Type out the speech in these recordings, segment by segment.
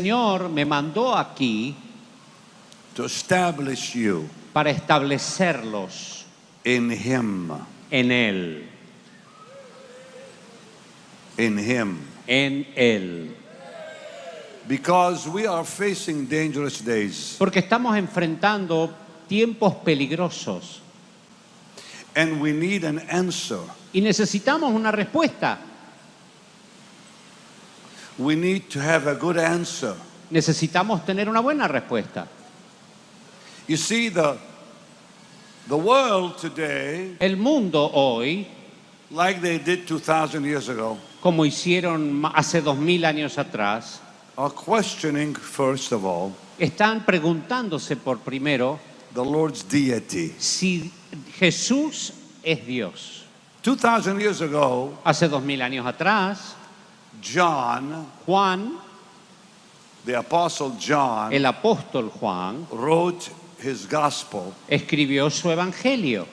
Señor me mandó aquí to establish you para establecerlos in Him. en Él, In Him. en Él. Because we are facing dangerous days. Porque estamos enfrentando tiempos peligrosos And we need an answer. y necesitamos una respuesta. We need to have a good answer. Necesitamos tener una buena respuesta. You see, the world today, El mundo hoy, like they did 2,000 years ago, como hicieron hace 2000 años atrás, are questioning, first of all, están preguntándose por primero the Lord's deity. si Jesús es Dios. 2,000 years ago, Hace 2000 años atrás, John, Juan, the Apostle John, el apóstol Juan, wrote his gospel escribió su evangelio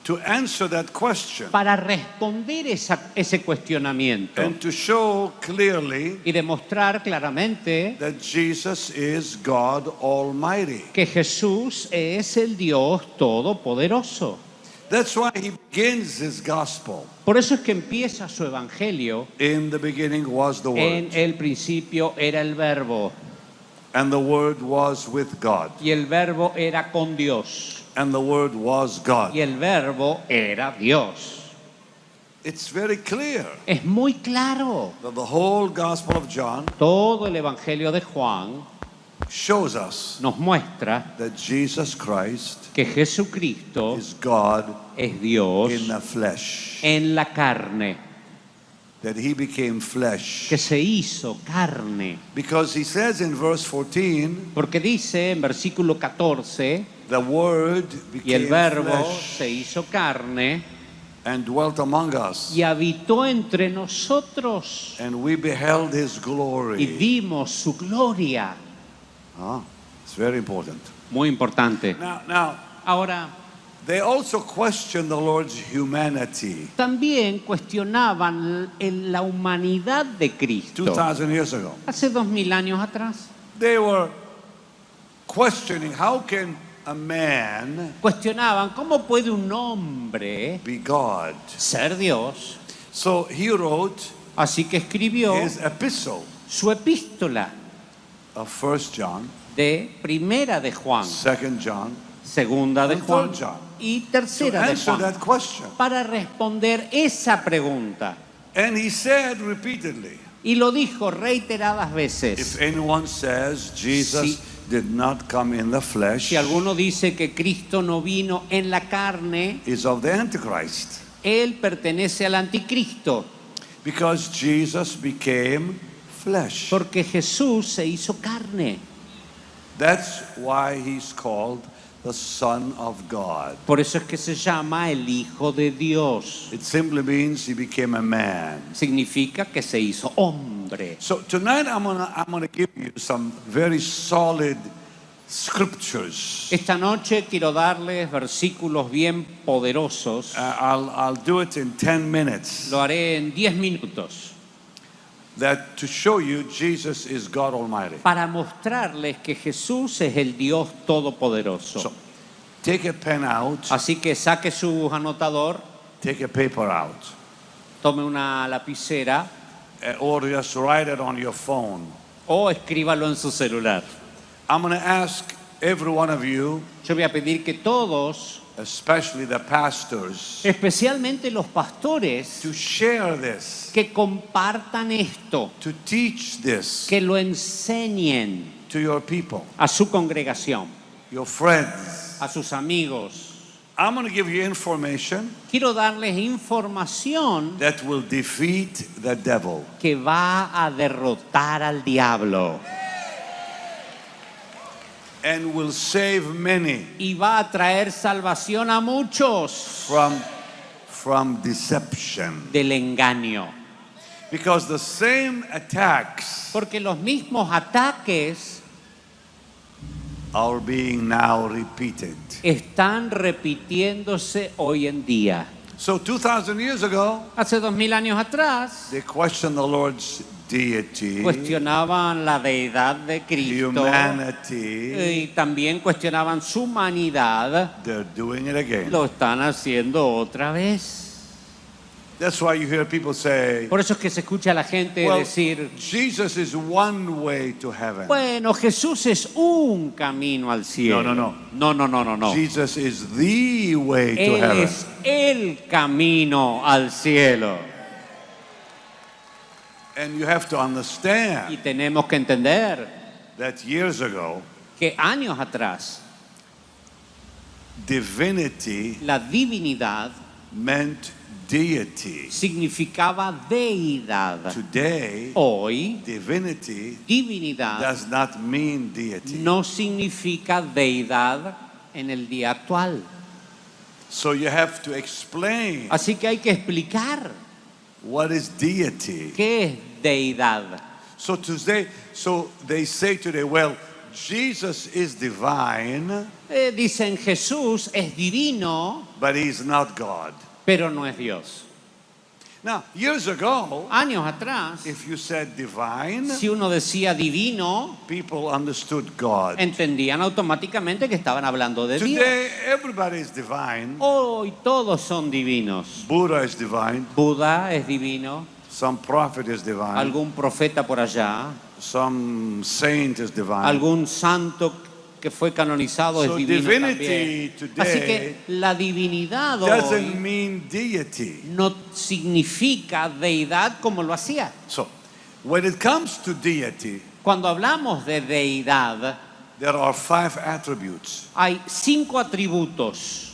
to answer that question para responder ese cuestionamiento and to show clearly y demostrar claramente that Jesus is God Almighty. que Jesús es el Dios Todopoderoso. That's why he begins his gospel. Por eso es que empieza su evangelio. In the beginning was the En Word, el principio era el Verbo, and the Word was with God, y el Verbo era con Dios, and the Word was God. y el Verbo era Dios. It's very clear Es muy claro. that the whole Gospel of John Todo el evangelio de Juan shows us nos muestra that Jesus Christ que Jesucristo is God es Dios in the flesh, en la carne, that he became flesh. que se hizo carne. Because he says in verse 14, Porque dice en versículo 14, the Word y el became Verbo flesh se hizo carne and dwelt among us, y habitó entre nosotros, and we beheld his y glory. vimos su gloria. It's very important. Muy importante. Now, Ahora, they also question the Lord's humanity. también cuestionaban la humanidad de Cristo. 2,000 years ago, Hace 2000 años atrás. they were questioning how can a man Cuestionaban cómo puede un hombre be God. ser Dios. So he wrote Así que escribió his epistle su epístola of 1 John, de primera de Juan, 2 John, segunda de and Juan 3 John, y to tercera de answer Juan, that question. para responder esa pregunta. And he said repeatedly, Y lo dijo reiteradas if veces. anyone says Jesus did not come in the flesh, Si alguno dice que Cristo no vino en la carne, is of the Antichrist. él pertenece al anticristo, Because Jesus became flesh. porque Jesús se hizo carne. That's why he's called the Son of God. Por eso es que se llama el Hijo de Dios. It simply means he became a man. Significa que se hizo hombre. So tonight I'm gonna give you some very solid scriptures. Esta noche quiero darles versículos bien poderosos. I'll do it in 10 minutes. Lo haré en 10 minutos That to show you Jesus is God Almighty. para mostrarles que Jesús es el Dios Todopoderoso. So take a pen out, Así que saque su anotador, take a paper out, tome una lapicera or just write it on your phone. o escríbalo en su celular. I'm going to ask every one of you, Yo voy a pedir que todos, especially the pastors, especialmente los pastores, to share this, que compartan esto, to teach this que lo enseñen to your people, a su congregación, your friends. a sus amigos. I'm going to give you information Quiero darles información that will defeat the devil. que va a derrotar al diablo And will save many y va a traer salvación a muchos from deception. del engaño. Because the same attacks Porque los mismos ataques are being now repeated. están repitiéndose hoy en día. So 2,000 years ago, Hace 2000 años atrás, they questioned the Lord's deity, cuestionaban la deidad de Cristo humanity. y también cuestionaban su humanidad. They're doing it again. Lo están haciendo otra vez. That's why you hear people say, Por eso es que se escucha a la gente well, decir, Jesus is one way to heaven. bueno, Jesús es un camino al cielo. No. Jesus is the way to Él heaven. es el camino al cielo. And you have to Y understand tenemos que entender that years ago, que años atrás divinity la divinidad meant deity. significaba deidad. Today, Hoy, divinity divinidad does not mean deity. no significa deidad en el día actual. So you have to explain Así que hay que explicar what is deity. qué es deidad. So they say today, well, Jesus is divine, Dicen Jesús es divino, but he's not God. pero no es Dios. Now, years ago, Años atrás, if you said divine, si uno decía divino, people understood God. entendían automáticamente que estaban hablando de Dios. Today, everybody is divine. Hoy todos son divinos. Buddha is divine. Buda es divino, Some prophet is divine. algún profeta por allá, Some saint is divine. algún santo que fue canonizado es So divino divinity también. today Así que la divinidad doesn't hoy mean deity. no significa deidad como lo hacía. So, when it comes to deity, Cuando hablamos de deidad, there are 5 attributes. hay 5 atributos.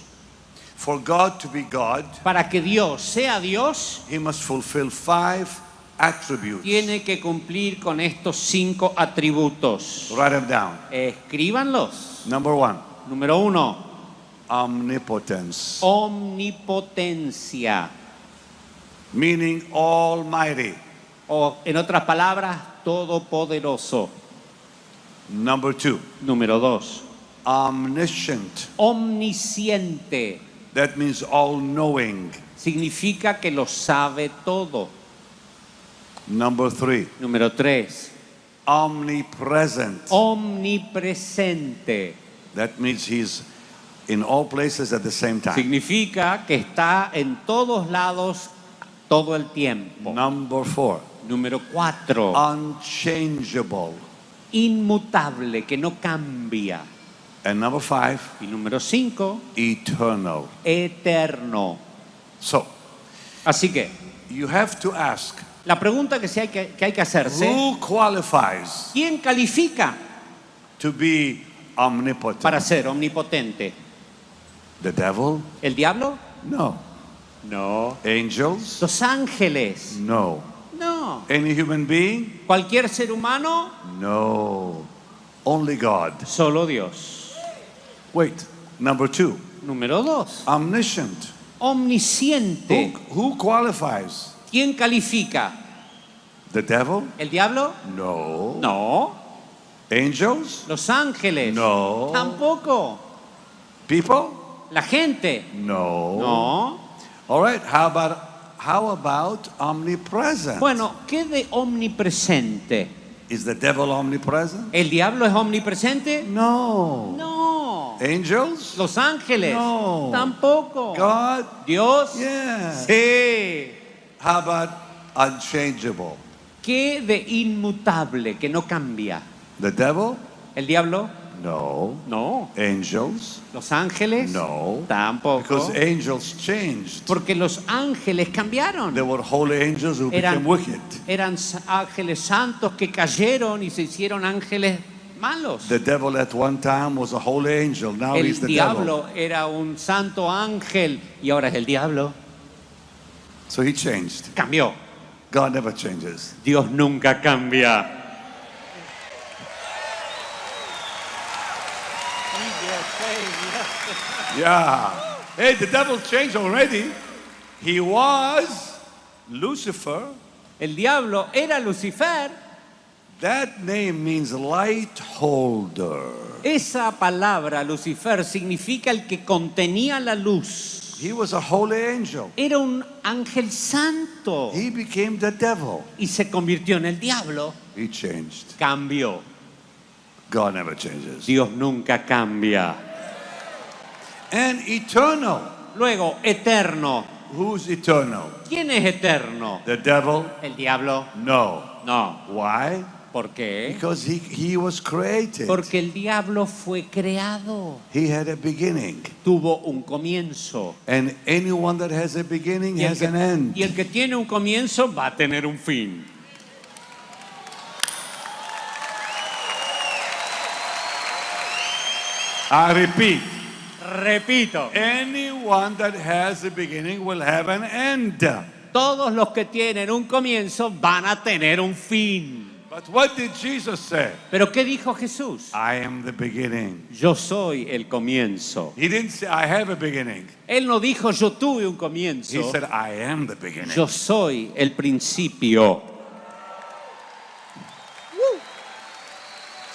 For God to be God, Para que Dios sea Dios, he must fulfill 5 attributes. tiene que cumplir con estos 5 atributos. Write them down. Escríbanlos. Number 1, Número 1, omnipotence, omnipotencia. meaning almighty. O en otras palabras, todopoderoso. Number 2, Número 2, omniscient. omnisciente. That means all-knowing. Significa que lo sabe todo. Number 3, Número 3, omnipresent. omnipresente. That means he's in all places at the same time. Significa que está en todos lados todo el tiempo. Number 4, Número 4, unchangeable. inmutable, que no cambia. And number 5, Y número 5, eternal. eterno. So, Así que you have to ask, la pregunta que hay que hacerse, who qualifies ¿quién califica to be omnipotent? para ser omnipotente? The devil? ¿El diablo? No. No. Angels? ¿Los ángeles? No. No. Any human being? ¿Cualquier ser humano? No. Only God. Solo Dios. Wait, number 2, Número 2, omniscient. omnisciente. Who qualifies? ¿Quién califica? The devil? ¿El diablo? No. No. Angels? ¿Los ángeles? No. Tampoco. People? ¿La gente? No. No. All right, how about omnipresent? Bueno, ¿qué de omnipresente? Is the devil omnipresent? ¿El diablo es omnipresente? No. No. Angels? ¿Los ángeles? No. Tampoco. God? ¿Dios? Yeah. Sí. How about unchangeable? ¿Qué de inmutable, que no cambia? The devil? ¿El diablo? No. No. Angels? ¿Los ángeles? No. Tampoco. Because angels changed. Porque los ángeles cambiaron. There were holy angels who Eran, became wicked. eran ángeles santos que cayeron y se hicieron ángeles malos. The devil at one time was a holy angel. Now he's El the devil. diablo era un santo ángel y ahora es el diablo. So he changed. Cambió. God never changes. Dios nunca cambia. Yeah. Hey, the devil changed already. He was Lucifer. El diablo era Lucifer. That name means light holder. Esa palabra, Lucifer, significa el que contenía la luz. He was a holy angel. era un ángel santo He became the devil. y se convirtió en el diablo. He changed. Cambió. God never changes. Dios nunca cambia. And eternal. Luego, eterno. Who's eternal? ¿Quién es eterno? The devil? ¿El diablo? No. No. Why? ¿Por qué? Because he was created. Porque el diablo fue creado. He had a beginning. Tuvo un comienzo. And anyone that has a beginning Y el, has an end. y el que tiene un comienzo va a tener un fin. I repeat. Repito, Anyone that has a beginning will have an end. todos los que tienen un comienzo van a tener un fin. But what did Jesus say? Pero ¿qué dijo Jesús? I am the beginning. Yo soy el comienzo. He didn't say I have a beginning. Él no dijo yo tuve un He comienzo. said I am the beginning. Yo soy el principio.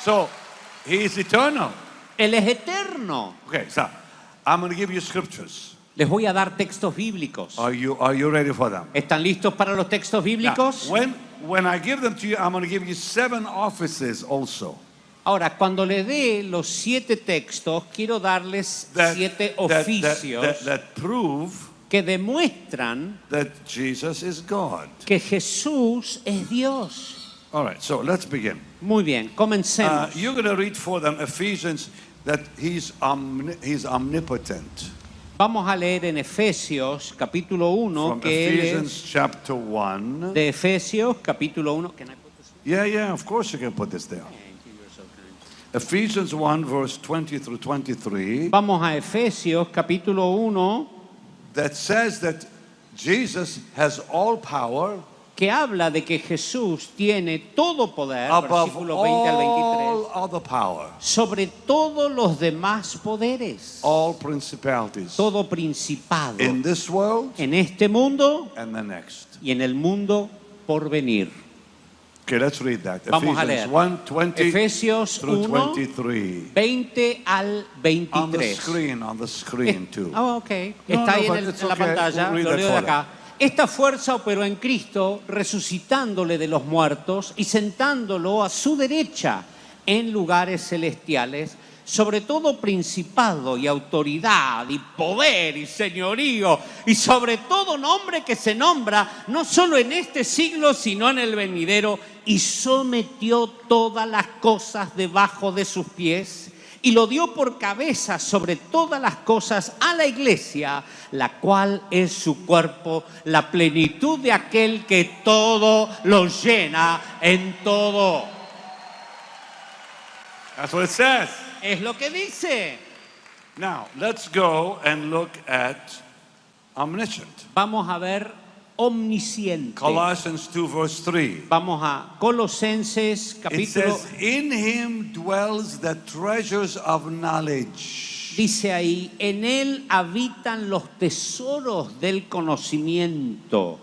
So he is eternal. Él es eterno. Okay, so I'm going to give you scriptures. Les voy a dar textos bíblicos. Are you ready for them? ¿Están listos para los textos Now, bíblicos? when I give them to you, I'm going to give you 7 offices also. Ahora, cuando le dé los 7 textos, quiero darles 7 oficios that prove que demuestran that Jesus is God. que Jesús es Dios. All right, so let's begin. Muy bien, comencemos. You're going to read for them Ephesians that he's omnipotent. Vamos a leer en Efesios capítulo 1, From que él Ephesians es chapter 1. de Efesios capítulo 1. Can I put this? Yeah, of course you can put this there. Ephesians 1 verse 20 through 23 Vamos a Efesios capítulo 1, that says that Jesus has all power que habla de que Jesús tiene todo poder, above versículo 20 al 23, all other power, sobre todos los demás poderes, all principalities todo principado in this world en este mundo and the next. y en el mundo por venir. Okay, let's read that. Vamos a Ephesians leer. 1, 20 Efesios through 1, 23. 20 al On the 23. screen too. Ok. No, Está ahí but en it's la okay. pantalla, We'll read lo that leo de for them. acá. Esta fuerza operó en Cristo, resucitándole de los muertos y sentándolo a su derecha en lugares celestiales, sobre todo principado y autoridad y poder y señorío y sobre todo nombre que se nombra no solo en este siglo sino en el venidero, y sometió todas las cosas debajo de sus pies y lo dio por cabeza sobre todas las cosas a la iglesia, la cual es su cuerpo, la plenitud de aquel que todo lo llena en todo. That's what it says. Es lo que dice. Now, let's go and look at omniscient. Vamos a ver omnisciente. Colossians 2 verse 3. Vamos a Colosenses It capítulo. says, in him dwells the treasures of knowledge. Dice ahí, en él habitan los tesoros del conocimiento.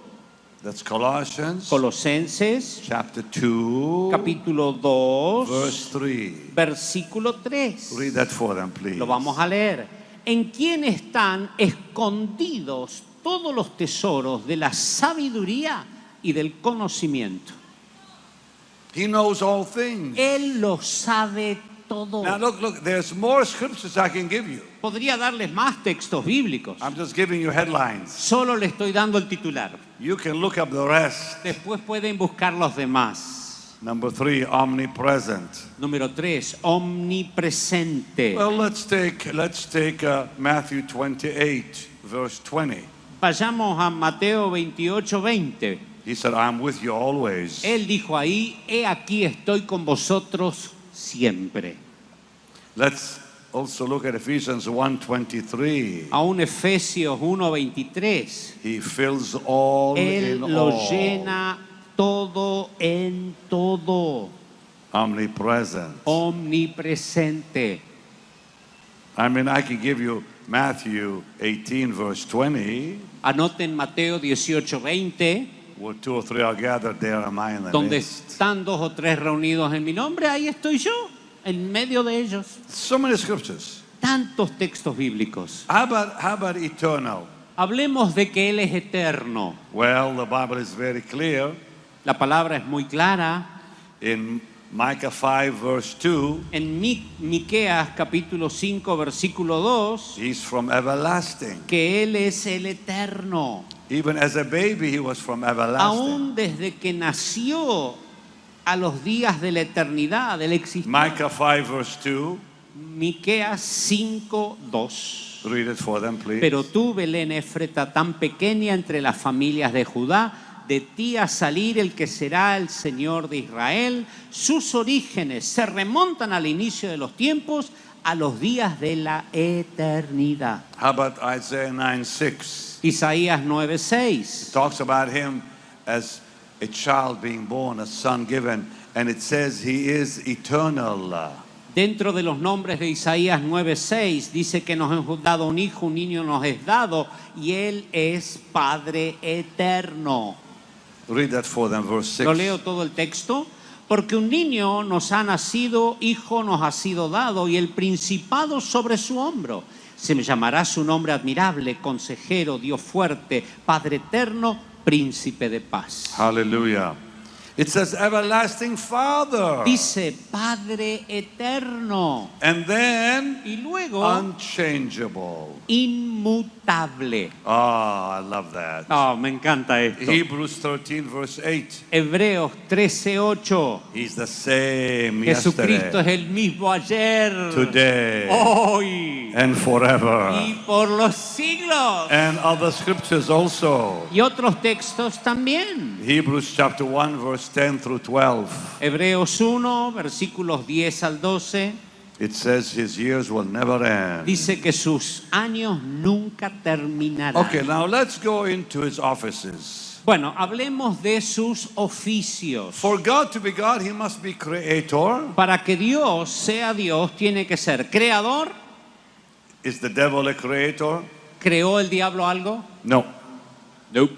That's Colossians Colosenses chapter 2 capítulo 2, verse 3. versículo 3. Read that for them, please. Lo vamos a leer. En quien están escondidos todos los tesoros de la sabiduría y del conocimiento. He knows all things. Él lo sabe todo. Now look, there's more scriptures I can give you. Podría darles más textos bíblicos. I'm just giving you headlines. Solo le estoy dando el titular. You can look up the rest. Después pueden buscar los demás. Number 3, omnipresent. Número 3, omnipresente. Well, let's take Matthew 28, verse 20. Vayamos a Mateo 28, 20. He said, I'm with you always. Él dijo ahí, he aquí estoy con vosotros siempre. Let's also look at Ephesians 1:23. Aún Efesios 1:23. He fills all Él in lo all. llena todo en todo. Omnipresent. Omnipresente. I mean, I can give you Matthew 18, verse 20. Anoten Mateo 18:20, Where 2 or 3 are gathered, there am I in the donde midst. están 2 o 3 reunidos en mi nombre, ahí estoy yo, en medio de ellos. So many scriptures. Tantos textos bíblicos. How about eternal? Hablemos de que Él es eterno. Well, the Bible is very clear. La palabra es muy clara. In Micah 5, verse 2, En Miqueas capítulo 5, versículo 2, he's from everlasting. que Él es el eterno. Even as a baby, he was from everlasting. Aún desde que nació a los días de la eternidad, Él existía. Micah 5, verse 2. Miqueas 5, 2. Read it for them, please. Pero tú, Belén Éfrata, tan pequeña entre las familias de Judá, de ti ha salir el que será el Señor de Israel. Sus orígenes se remontan al inicio de los tiempos, a los días de la eternidad. How about Isaiah 9, 6? Isaías 9, 6. Talks about him as a child being born, a son given, and it says he is eternal. Dentro de los nombres de Isaías 9:6 dice que nos hemos dado un hijo, un niño nos es dado y Él es Padre eterno. Read that for them, verse 6. Lo leo todo el texto. Porque un niño nos ha nacido, hijo nos ha sido dado y el principado sobre su hombro. Se me llamará su nombre admirable, consejero, Dios fuerte, Padre eterno, príncipe de paz. Hallelujah. It says everlasting Father. Dice Padre eterno. And then Y luego unchangeable. inmutable. Ah, I love that. Oh, me encanta esto. Hebrews 13, verse 8. Hebreos 13:8. He's the same Jesucristo es yesterday, el mismo ayer, today, hoy and forever. y por los siglos. And other scriptures also. Y otros textos también. Hebrews chapter 1, verse 10 through 12. Hebreos 1, versículos 10 al 12, It says his years will never end. dice que sus años nunca terminarán. Okay, now let's go into his offices. Bueno, hablemos de sus oficios. For God to be God, he must be creator. Para que Dios sea Dios, tiene que ser creador. Is the devil a creator? ¿Creó el diablo algo? No. Nope.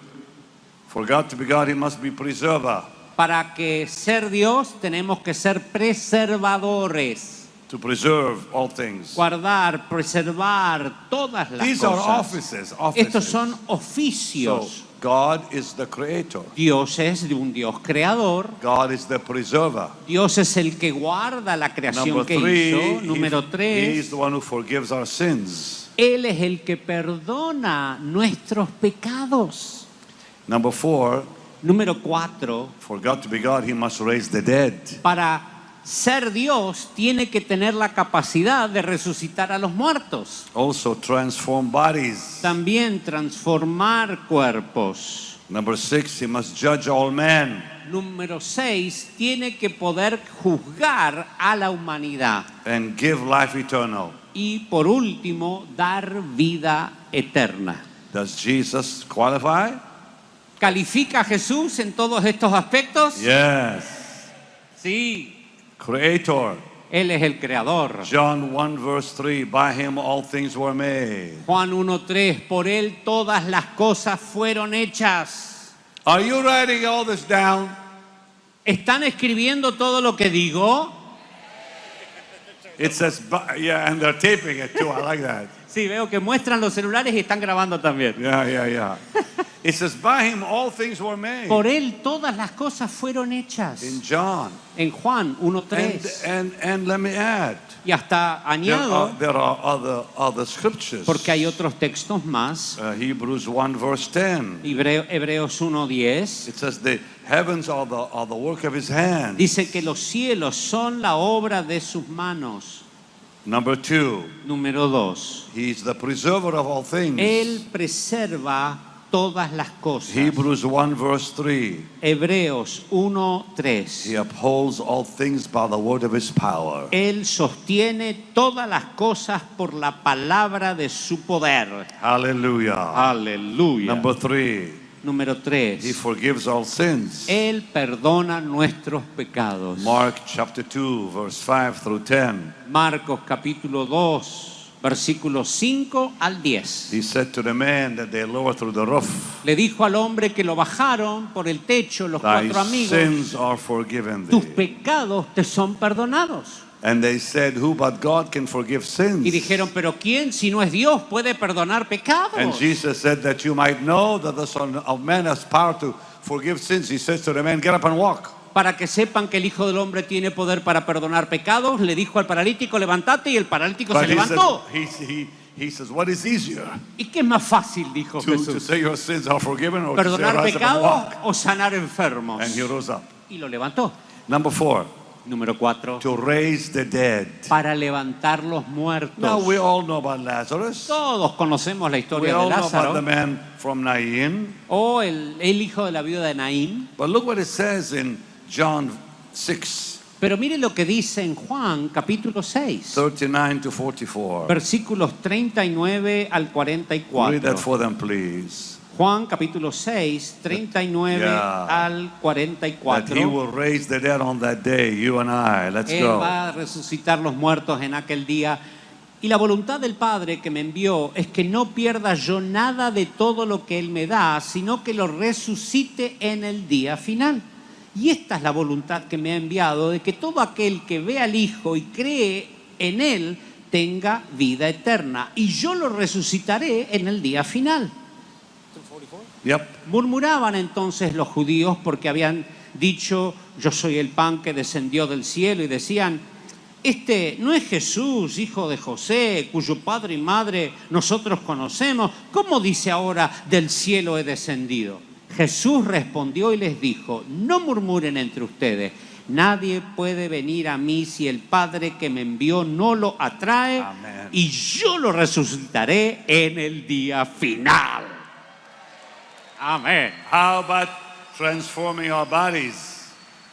For God to be God, he must be preserver. Para que ser Dios, tenemos que ser preservadores. To preserve all things. Guardar, preservar todas las These are cosas. offices. Estos son So oficios. God is the creator. Dios es un Dios creador. God is the preserver. Dios es el que guarda la creación Number que 3, hizo. Número he's 3, the one who forgives our sins. Él es el que perdona nuestros pecados. Number 4, Número 4, for God to be God, he must raise the dead. para ser Dios tiene que tener la capacidad de resucitar a los muertos. Also transform bodies. También transformar cuerpos. Number 6, he must judge all men. Número 6, tiene que poder juzgar a la humanidad. And give life eternal. Y por último, dar vida eterna. Does Jesus qualify? ¿Califica a Jesús en todos estos aspectos? Yes. Sí, Creator. Él es el creador. John 1 verse 3, by him all things were made. Juan 1:3, por Él todas las cosas fueron hechas. Are you writing all this down? ¿Están escribiendo todo lo que digo? It says, yeah, and they're taping it too. I like that. Sí, veo que muestran los celulares y están grabando también. Yeah. It says, by him all things were made. Por Él todas las cosas fueron hechas. In John. En Juan 1:3. And let me add, Y hasta añado, there are other scriptures. porque hay otros textos más. Hebrews 1 verse 10. Hebreos 1:10. It says the heavens are the work of his hand. Dice que los cielos son la obra de sus manos. Number 2, Número 2. he's the preserver of all things. Él preserva todas las cosas. Hebrews 1 verse 3. Hebreos 1:3. He upholds all things by the word of his power. Él sostiene todas las cosas por la palabra de su poder. Hallelujah. Aleluya. Number 3, Número he 3. forgives all sins. Él perdona nuestros pecados. Mark chapter 2 verse 5 through 10. Marcos capítulo 2, versículos 5 al 10. He said to the man that they lowered through the roof, Le dijo al hombre que lo bajaron por el techo los thy cuatro amigos: sins are forgiven tus thee. pecados te son perdonados. And they said, who but God can forgive sins? Y dijeron, pero ¿quién si no es Dios puede perdonar pecados? And Jesus said that you might know that the Son of Man has power to forgive sins. He says to the man, get up and walk. Para que sepan que el Hijo del Hombre tiene poder para perdonar pecados, le dijo al paralítico, levántate, y el paralítico se But levantó. he says, what is easier? ¿Y qué es más fácil, dijo To Jesús? say your sins are forgiven or to say ¿Perdonar rise up and pecados walk? o sanar enfermos? And he rose up. Y lo levantó. Number 4, Número 4. to raise the dead. Para levantar los muertos. Now we all know about Lazarus. Todos conocemos la We historia de all know about the Lázaro man from Nain. o el hijo de la viuda de Naín. But look what it says in John 6, Pero mire lo que dice en Juan capítulo 6, 39 to 44. versículos 39 al Read that 44. for them, please. Juan capítulo 6, 39 Yeah. al That he 44. will raise the dead on that day, you and I. Let's Él go. va a resucitar los muertos en aquel día. Y la voluntad del Padre que me envió es que no pierda yo nada de todo lo que Él me da, sino que lo resucite en el día final. Y esta es la voluntad que me ha enviado, de que todo aquel que ve al Hijo y cree en Él tenga vida eterna. Y yo lo resucitaré en el día final. Yep. Murmuraban entonces los judíos porque habían dicho, yo soy el pan que descendió del cielo, y decían, este no es Jesús, hijo de José, cuyo padre y madre nosotros conocemos. ¿Cómo dice ahora, del cielo he descendido? Jesús respondió y les dijo, no murmuren entre ustedes. Nadie puede venir a mí si el Padre que me envió no lo atrae. Amén. Y yo lo resucitaré en el día final. Amén. How about transforming our bodies?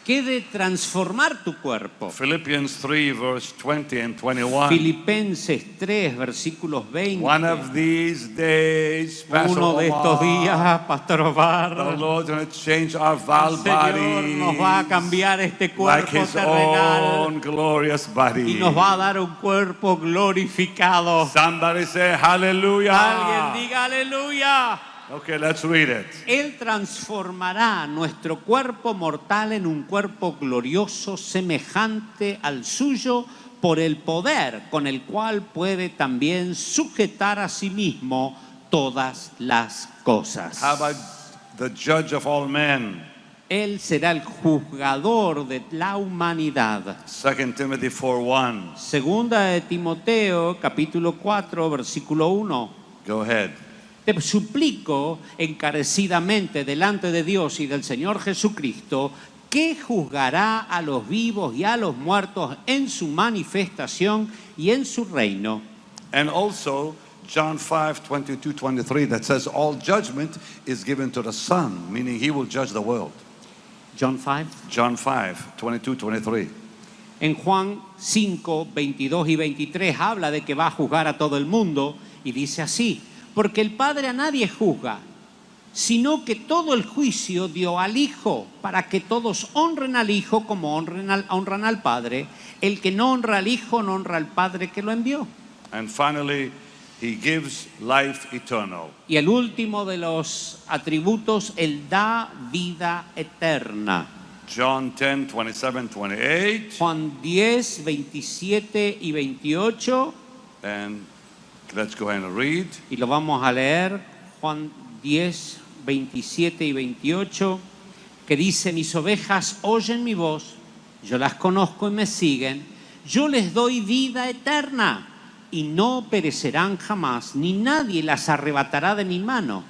¿Qué de transformar tu cuerpo? Philippians 3, verse 20 and 21. Filipenses 3, versículos 20. One of these days, Pastor Uno de estos Omar, días, Pastor the Omar, Lord's going to change our el vile Señor nos va a bodies cambiar este like cuerpo His terrenal own glorious y body. nos va a dar un cuerpo glorificado. Somebody say hallelujah. Alguien diga aleluya. Okay, let's read it. Él transformará nuestro cuerpo mortal en un cuerpo glorioso semejante al suyo por el poder con el cual puede también sujetar a sí mismo todas las cosas. How about the judge of all men? Él será el juzgador de la humanidad. 2 Timothy 4:1. Segunda de Timoteo, capítulo 4, versículo 1. Go ahead. Te suplico encarecidamente delante de Dios y del Señor Jesucristo, que juzgará a los vivos y a los muertos en su manifestación y en su reino. And also John 5:22-23 that says all judgment is given to the Son, meaning He will judge the world. John 5. John 5:22-23. En Juan 5, 22 y 23 habla de que va a juzgar a todo el mundo y dice así, porque el Padre a nadie juzga, sino que todo el juicio dio al Hijo, para que todos honren al Hijo como honran al Padre. El que no honra al Hijo no honra al Padre que lo envió. And finally, He gives life eternal. Y el último de los atributos, Él da vida eterna. John 10:27-28. Juan 10, 27 y 28. And let's go ahead and read. Y lo vamos a leer, Juan 10, 27 y 28, que dice, mis ovejas oyen mi voz, yo las conozco y me siguen, yo les doy vida eterna y no perecerán jamás, ni nadie las arrebatará de mi mano.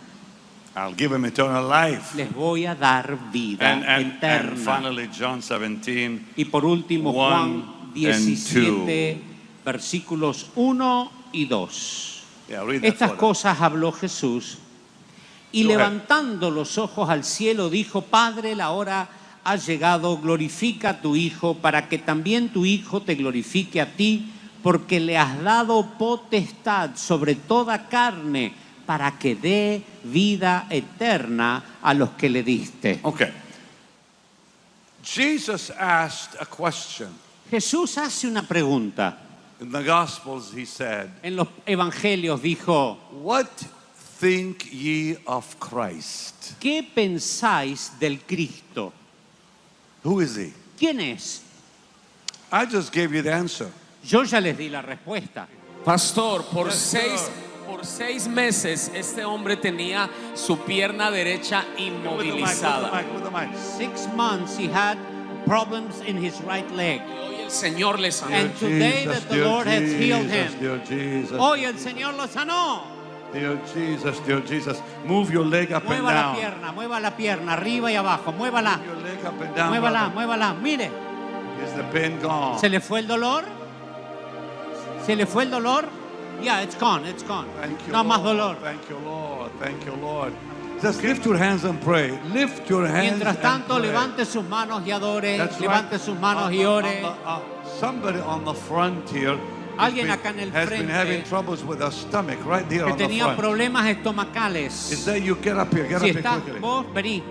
I'll give them eternal life. Les voy a dar vida And eterna. finally, John 17. Y por último, 1 Juan and 17, versículos 1 y 2. Yeah, read that Estas for them. cosas habló Jesús y Go ahead. levantando los ojos al cielo dijo, Padre, la hora ha llegado, glorifica a tu Hijo para que también tu Hijo te glorifique a ti, porque le has dado potestad sobre toda carne para que dé vida eterna a los que le diste. Okay. Jesus asked a question. Jesús hace una pregunta. In the Gospels, He said, En los evangelios dijo, what think ye of Christ? ¿qué pensáis del Cristo? Who is He? ¿Quién es? I just gave you the answer. Yo ya les di la respuesta. Pastor, por Yes, sir. por 6 meses este hombre tenía su pierna derecha inmovilizada. With the mic. 6 months he had problems in his right leg. Y hoy el Señor le sanó. And today that the Lord has healed him. Dear Jesus, Hoy el Señor lo sanó. dear Jesus. Move your leg up and down. Mueva la pierna, arriba y abajo, muévala, Move your leg up and down. muévala, brother. muévala, mire, Is the pain gone? ¿se le fue el dolor? ¿Se le fue el dolor? Yeah, it's gone, it's gone. Thank you, No más Lord. dolor. Thank you, Lord. Thank you, Lord. Just lift your hands and pray. Lift your hands. Mientras tanto, and pray. levante sus manos y adore, That's levante right. sus manos y ore. Somebody on the front here Alguien acá en el has been frente having troubles with their stomach right there Que on the tenía front. problemas Is estomacales. that you get up here Si quickly. estás vos, vení.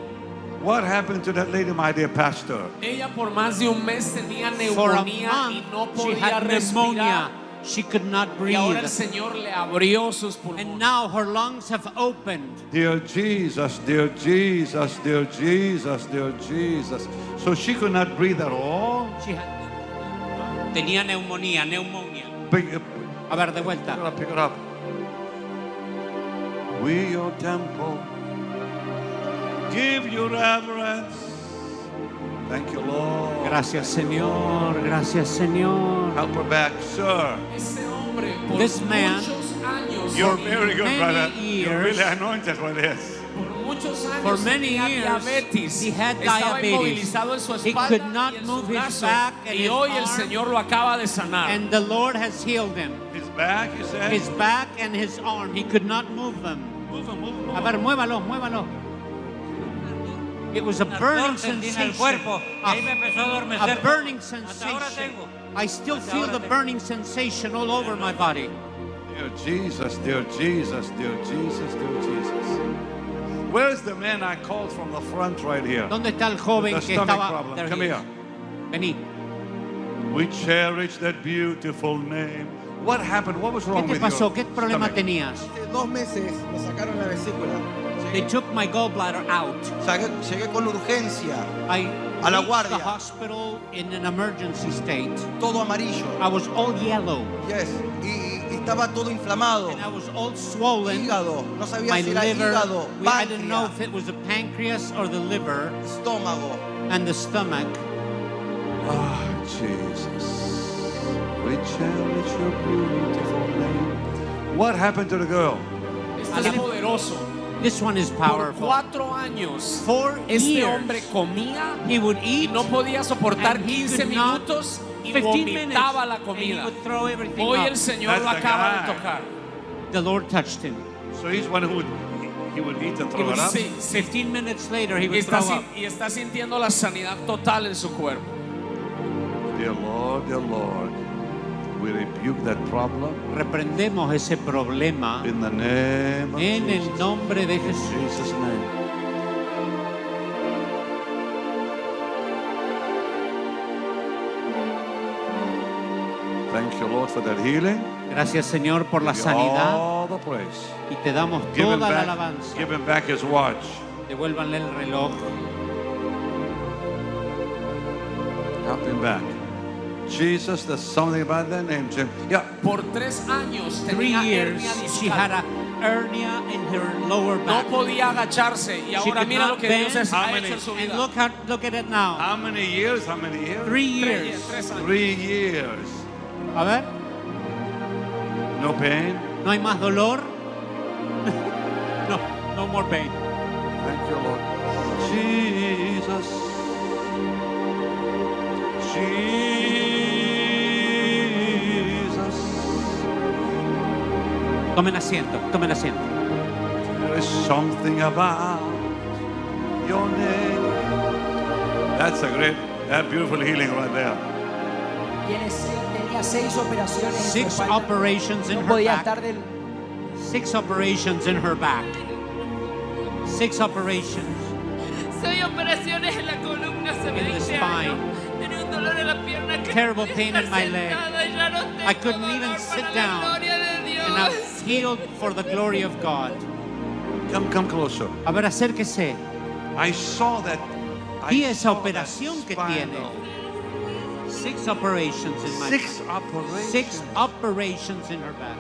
What happened to that lady, my dear pastor? Ella por más de un mes tenía For a neumonía y no month, she podía had respirar. pneumonia. She could not Y ahora el breathe. Señor le abrió sus And pulmones. now her lungs have opened. Dear Jesus, dear Jesus, dear Jesus, dear Jesus. So she could not breathe at all? She had- Tenía neumonía. Pick it A ver, de vuelta. up, pick it up. We your temple. Give you reverence. Thank you, Lord. Gracias, Señor. Gracias, Señor. Help her back, sir. Ese hombre por This man- muchos años, You're For very good, many brother. You're years- really anointed for this. por muchos años For many tenía years, diabetes. he had Estaba diabetes. inmovilizado en su He espalda could not y en move su his brazo. back and Y his hoy el arm. Señor lo acaba de sanar. And the Lord has healed him. His back, you said? His back and his arm. He could not move them. Move him, move him, A move ver, him. muévalo. It was a burning Sentí en el sensation. cuerpo y ahí me empezó a A adormecer. burning Hasta ahora sensation. tengo. I still Hasta feel ahora the tengo. burning sensation all over my body. Dear Jesus, dear Jesus, dear Jesus, dear Jesus. Where's the man I called from the front right here? ¿Dónde está el joven With the que stomach estaba? problem. There Come he here. is. Vení. We cherish that beautiful name. What happened? What was ¿Qué wrong te with pasó? your ¿Qué problema stomach? tenías? Hace 2 meses me sacaron la vesícula. They took my gallbladder out. Llegué con urgencia, I A la reached guardia. the hospital in an emergency state. todo amarillo. I was all yellow Yes. Y estaba todo inflamado. and I was all swollen. Hígado. No sabía My si era liver, hígado, I didn't know páncreas, if it was the pancreas or the liver estómago. and the stomach. Ah, Jesus. We cherish your beautiful name. What happened to the girl? Este es poderoso. This one is Por powerful. 4 años 4 este years. hombre comía He would y eat no podía soportar and he 15 could not- minutos y 15 minutes vomitaba la and he comida. would throw everything Hoy up. el Señor lo That's the acaba guy. de tocar. The Lord touched him. So he's one who he would eat and He throw would it up. Sí, sí. 15 minutes later he Y would está, throw up. y está sintiendo la sanidad total en su cuerpo. Dear Lord, we rebuke that problem Reprendemos ese problema in the name of en el Jesus. nombre de In Jesús. Jesus' name. Thank you, Lord, for that healing. Gracias, Señor, por la Give you sanidad all the praise. y te damos Give him, toda la back, alabanza. give him back his watch. Devuélvanle el reloj. Help him back. Jesus, there's something about that name, Jim. Yeah. Por 3 años 3 tenía years hernia she had discal. a hernia in her lower No back. podía agacharse y She ahora could mira not lo que Dios bend. ha How hecho many? en su And vida. look at it now. How many years? 3 years. 3 años. 3 years. A ver, No pain. ¿no hay más dolor? No more pain. Thank you, Lord. Jesus. Jesus. Tomen asiento, tomen asiento. There is something about your name. That's a great, that beautiful healing right there. Tenía 6 operaciones en su 6 espalda. operations in No her podía back. estar del 6 operations in her back. 6 operations. 6 operaciones en la columna hace In the 20 spine. años. Tenía un dolor en la pierna que Terrible no podía pain estar in my leg. sentada y ya no tengo I couldn't even dolor sit para down. la gloria de Dios. And I was healed for the glory of God. Come closer. A ver, acérquese. I saw that. Vi I esa saw that operación que spinal. tiene. 6 operations in my 6 operations. 6 operations in her back.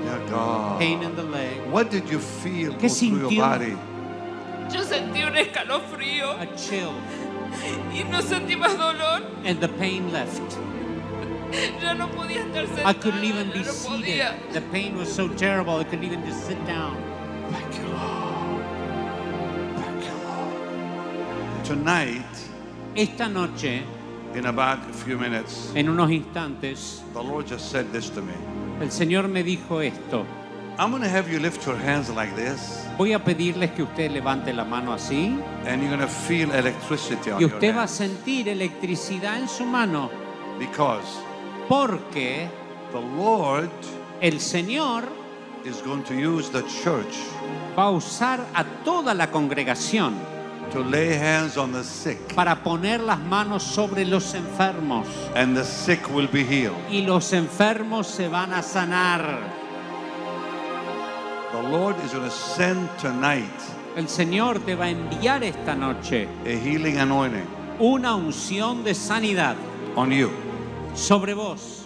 Dear God. Pain in the leg. What did you feel ¿Qué go through your sintió? body? Yo sentí un escalofrío A chill. y no sentí más dolor. And the pain left. Ya no podía estar sentada. I couldn't even ya be no seated. podía. The pain was so terrible, I couldn't even just sit down. Thank you, Lord. Thank you, Lord. Tonight, Esta noche, in about a few minutes, en unos instantes, the Lord just said this to me. el Señor me dijo esto. I'm going to have you lift your hands like this, Voy a pedirles que usted levante la mano así and you're going to feel electricity on y your usted va a hands. sentir electricidad en su mano Because porque the Lord el Señor is going to use the church va a usar a toda la congregación to lay hands on the sick, para poner las manos sobre los enfermos and the sick will be healed. y los enfermos se van a sanar. The Lord is going to send tonight El Señor te va a enviar esta noche a healing anointing una unción de sanidad on you. sobre vos.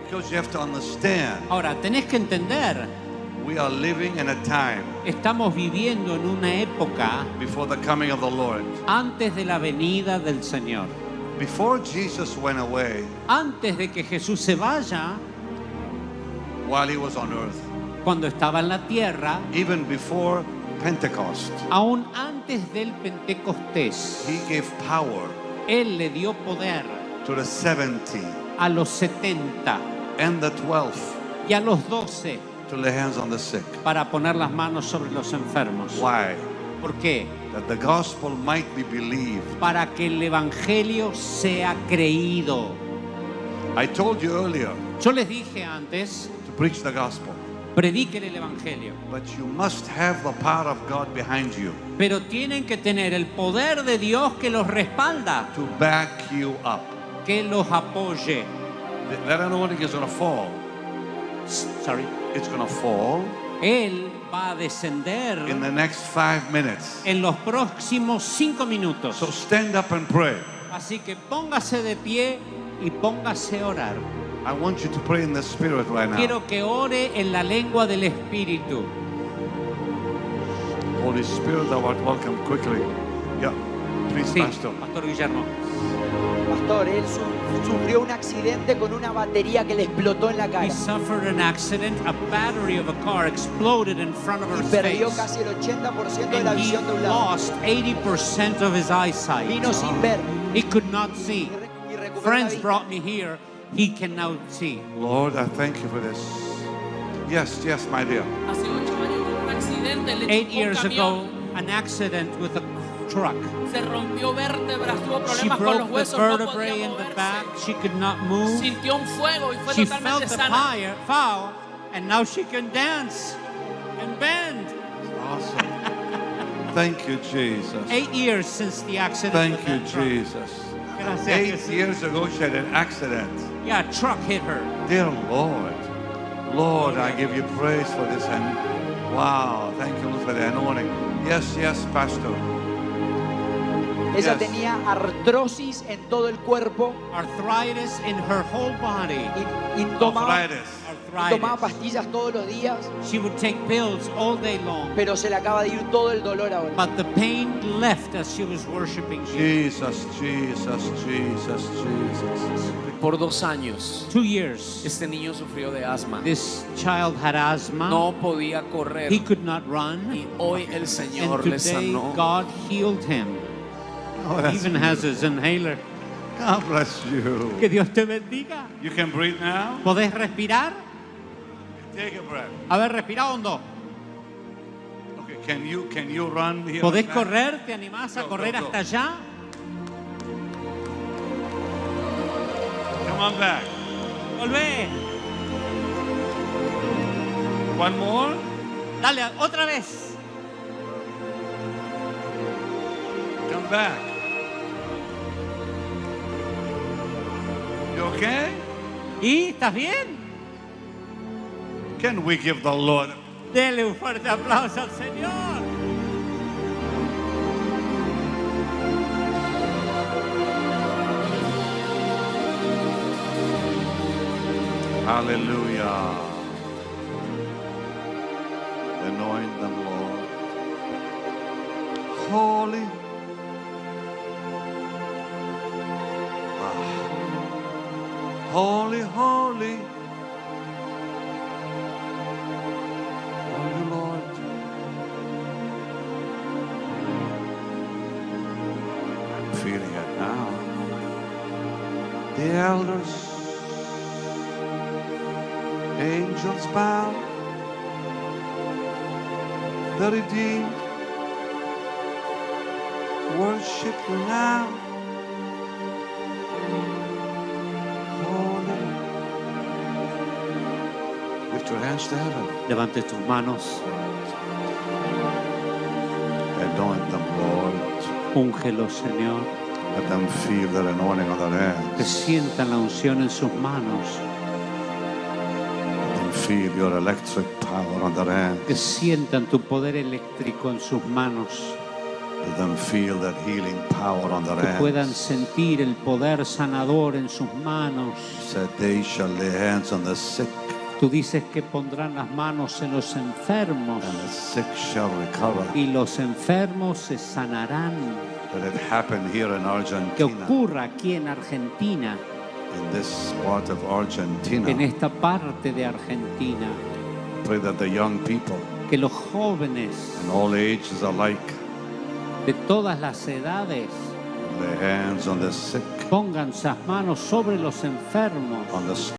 Because you have to understand, Ahora, tenés que entender, we are living in a time estamos viviendo en una época before the coming of the Lord. antes de la venida del Señor. Before Jesus went away, Antes de que Jesús se vaya, while he was on earth, cuando estaba en la tierra, even before Pentecost, aún antes del Pentecostés, he gave power Él le dio poder to the 70 a los 70 and the 12 y a los 12 to lay hands on the sick. para poner las manos sobre los enfermos. Why? ¿Por qué? That the gospel might be believed. Para que el Evangelio sea creído. I told you earlier Yo les dije antes, to preach the gospel, prediquen el Evangelio, but you must have the power of God behind you pero tienen que tener el poder de Dios que los respalda, to back you up. que los apoye. That anointing is going to fall. Sorry. It's going to fall Él va a descender in the next 5 minutes. en los próximos 5 minutos. So stand up and pray. Así que póngase de pie y póngase a orar. I want you to pray in the spirit right now. Quiero que ore en la lengua del Espíritu. Holy Spirit, thou art welcome quickly. Yeah, please, Sí, Pastor. Pastor Guillermo. Pastor, él sufrió un accidente con una batería que le explotó en la He cara suffered an accident. A battery of a car exploded in front of y his perdió face. casi el 80% de la And he visión de un lado. lost 80% of his eyesight. Vino sin ver He could not see. y recuperó la Friends vista. brought me here. He can now see. Lord, I thank you for this. Yes, yes, my dear. Hace 8 años tuvo un accidente, le 8 chocó un years ago, camión, an accident with a truck. se rompió vértebras, tuvo She problemas con los broke the huesos, no vertebrae podía in the back. moverse. She could not move. Sintió un fuego y fue She totalmente felt the sana. fire, and now she can dance and bend. Awesome. Thank you, Jesus. 8 years since the accident. Thank with you, that truck. Jesus. Gracias, 8 Jesús. years ago, she had an accident. Yeah, a truck hit her. Dear Lord, Lord, I give you praise for this. And wow, thank you for the anointing. Yes, yes, Pastor. Ella Yes. tenía artrosis en todo el cuerpo Arthritis in her whole body. y tomaba Arthritis. Arthritis. pastillas todos los días, She would take pills all day long. pero se le acaba de ir todo el dolor ahora. But the pain left as she was worshiping you. Jesus, Jesus, Jesus, Jesus. Por 2 años, 2 years. este niño sufrió de asma. This child had asthma. No podía correr. He could not run. Y hoy el And Señor le today sanó. God healed him. Oh, He that's even has his inhaler. God bless you. Que Dios te bendiga. You can breathe now. ¿Podés respirar? Take a breath. A ver, respira hondo. Okay, can you run here? ¿Podés now? correr? ¿Te animás a Go, correr go, go. hasta allá? Come on back. Volvé. One more. Dale, otra vez. Come back. You okay? ¿Y estás bien? Can we give the Lord? Dele un fuerte aplauso al Señor. Hallelujah. Anoint them, Lord. Holy. Holy, holy. Holy Lord. I'm feeling it now. The elders, angels bow. The redeemed worship you now. Holy. Lift your hands to heaven. Levante tus manos, Anoint them, Lord. úngelos, Señor, Let them feel that anointing on their que hands. sientan la unción en sus manos, Let them feel your electric power on their que hands. sientan tu poder eléctrico en sus manos, Let them feel that healing power on their que puedan hands. sentir el poder sanador en sus manos. Said they shall lay hands on the sick, Tú dices que pondrán las manos en los enfermos and the sick shall recover. y los enfermos se sanarán. Let it happen here in Que Argentina, ocurra aquí en Argentina, in this part of Argentina. en esta parte de Argentina, Pray that the young people que los jóvenes and all ages alike de todas las edades lay hands on the sick, pongan sus manos sobre los enfermos, on the